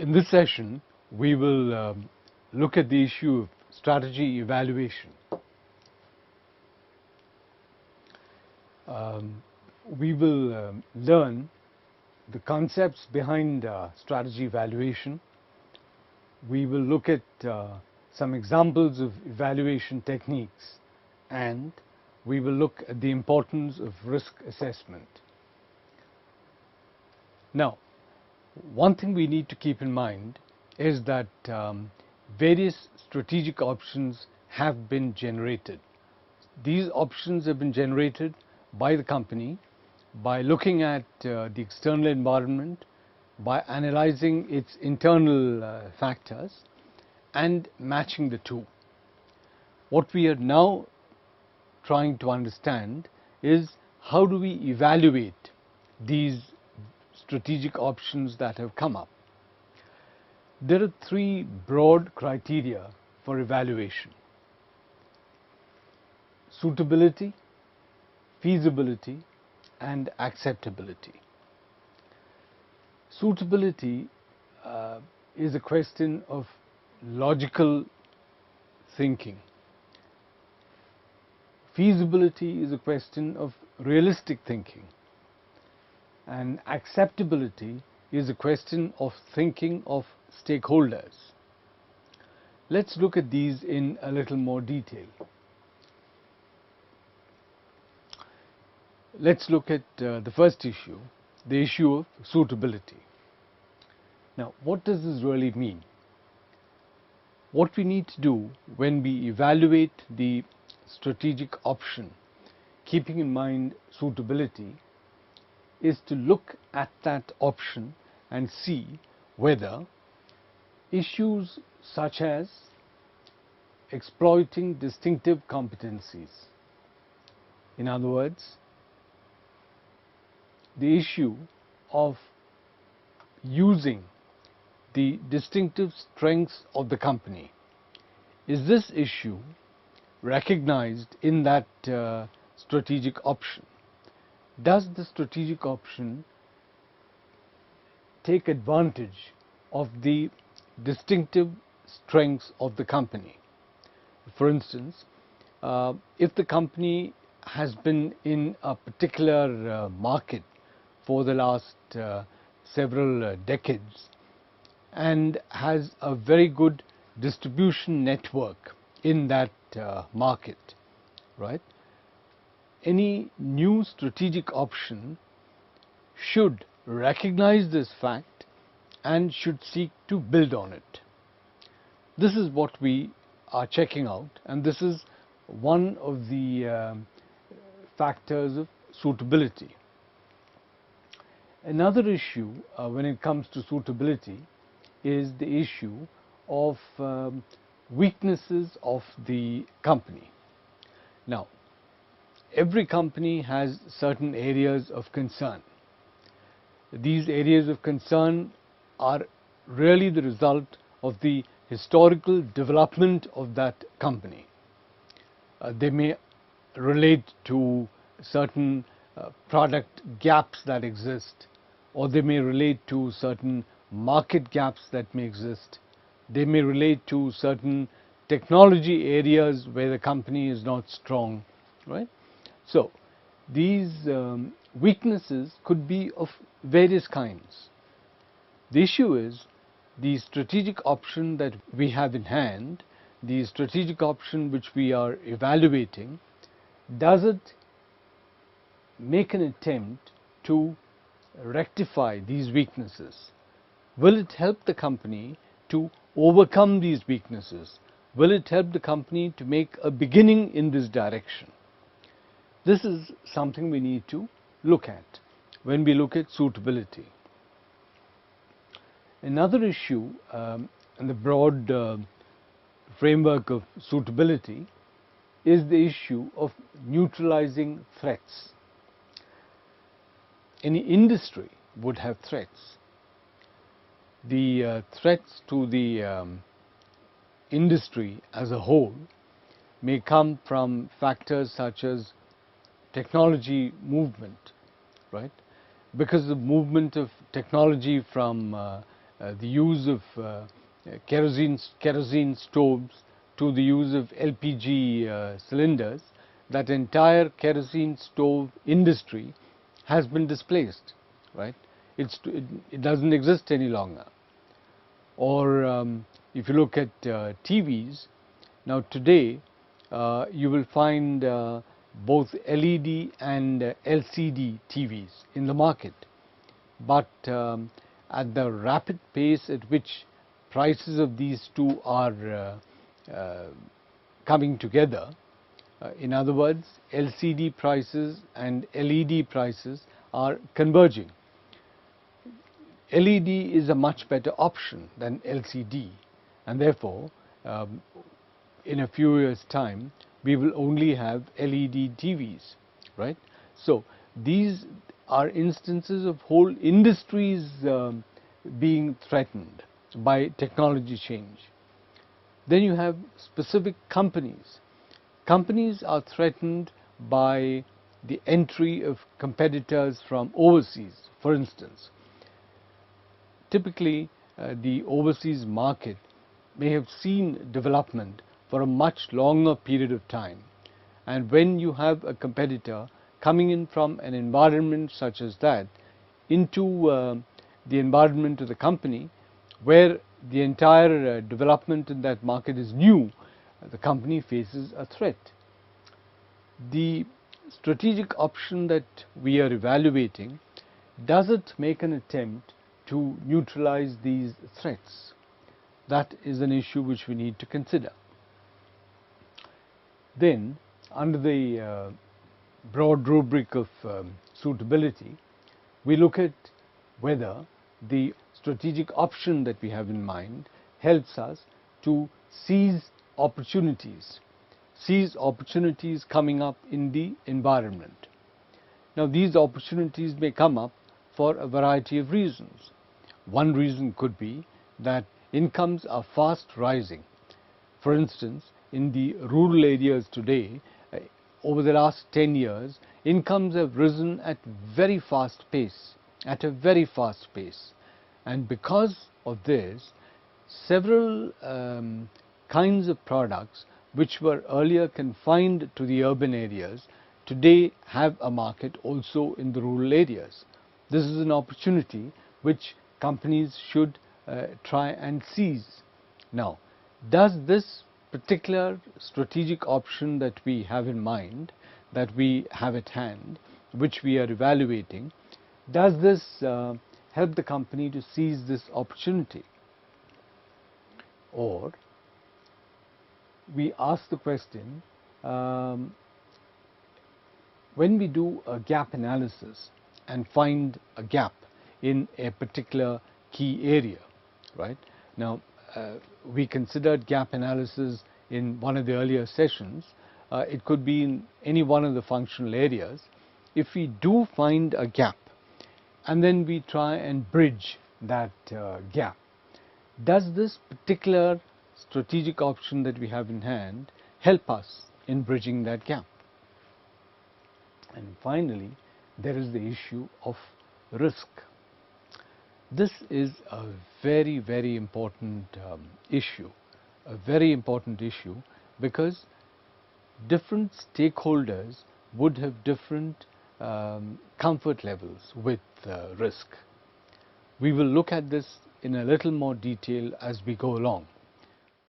In this session, we will look at the issue of strategy evaluation. We will learn the concepts behind strategy evaluation. We will look at some examples of evaluation techniques, and we will look at the importance of risk assessment. Now, one thing we need to keep in mind is that various strategic options have been generated. These options have been generated by the company by looking at the external environment, by analyzing its internal factors and matching the two. What we are now trying to understand is how do we evaluate these strategic options that have come up. There are three broad criteria for evaluation: suitability, feasibility, and acceptability. Suitability is a question of logical thinking. Feasibility is a question of realistic thinking. And acceptability is a question of thinking of stakeholders. Let's look at these in a little more detail. Let's look at the first issue, the issue of suitability. Now, what does this really mean? What we need to do when we evaluate the strategic option, keeping in mind suitability, is to look at that option and see whether issues such as exploiting distinctive competencies, in other words, the issue of using the distinctive strengths of the company, is this issue recognized in that strategic option? Does the strategic option take advantage of the distinctive strengths of the company? For instance, if the company has been in a particular market for the last several decades and has a very good distribution network in that market, right? Any new strategic option should recognize this fact and should seek to build on it. This is what we are checking out, and this is one of the factors of suitability. Another issue when it comes to suitability is the issue of weaknesses of the company. Now, every company has certain areas of concern. These areas of concern are really the result of the historical development of that company. They may relate to certain product gaps that exist, or they may relate to certain market gaps that may exist. They may relate to certain technology areas where the company is not strong, right? So, these weaknesses could be of various kinds. The issue is the strategic option that we have in hand, the strategic option which we are evaluating, does it make an attempt to rectify these weaknesses? Will it help the company to overcome these weaknesses? Will it help the company to make a beginning in this direction? This is something we need to look at when we look at suitability. Another issue in the broad framework of suitability is the issue of neutralizing threats. Any industry would have threats. The threats to the industry as a whole may come from factors such as technology movement, right? Because the movement of technology from the use of kerosene stoves to the use of LPG cylinders, that entire kerosene stove industry has been displaced, right? It doesn't exist any longer. Or if you look at TVs, now today you will find both LED and LCD TVs in the market, but at the rapid pace at which prices of these two are coming together, in other words, LCD prices and LED prices are converging. LED is a much better option than LCD, and therefore in a few years' time we will only have LED TVs, right? So these are instances of whole industries being threatened by technology change. Then you have specific companies. Companies are threatened by the entry of competitors from overseas. For instance, typically the overseas market may have seen development for a much longer period of time, and when you have a competitor coming in from an environment such as that into the environment of the company, where the entire development in that market is new, the company faces a threat. The strategic option that we are evaluating doesn't make an attempt to neutralize these threats. That is an issue which we need to consider. Then, under the broad rubric of suitability, we look at whether the strategic option that we have in mind helps us to seize opportunities coming up in the environment. Now, these opportunities may come up for a variety of reasons. One reason could be that incomes are fast rising. For instance, in the rural areas today, over the last 10 years, incomes have risen at a very fast pace. And because of this, several kinds of products which were earlier confined to the urban areas today have a market also in the rural areas. This is an opportunity which companies should try and seize. Now, does this particular strategic option that we have in mind, that we have at hand, which we are evaluating, does this help the company to seize this opportunity? Or we ask the question, when we do a gap analysis and find a gap in a particular key area, right? Now, we considered gap analysis in one of the earlier sessions. It could be in any one of the functional areas. If we do find a gap and then we try and bridge that gap, does this particular strategic option that we have in hand help us in bridging that gap? And finally, there is the issue of risk. This is a very, very important issue, because different stakeholders would have different comfort levels with risk. We will look at this in a little more detail as we go along.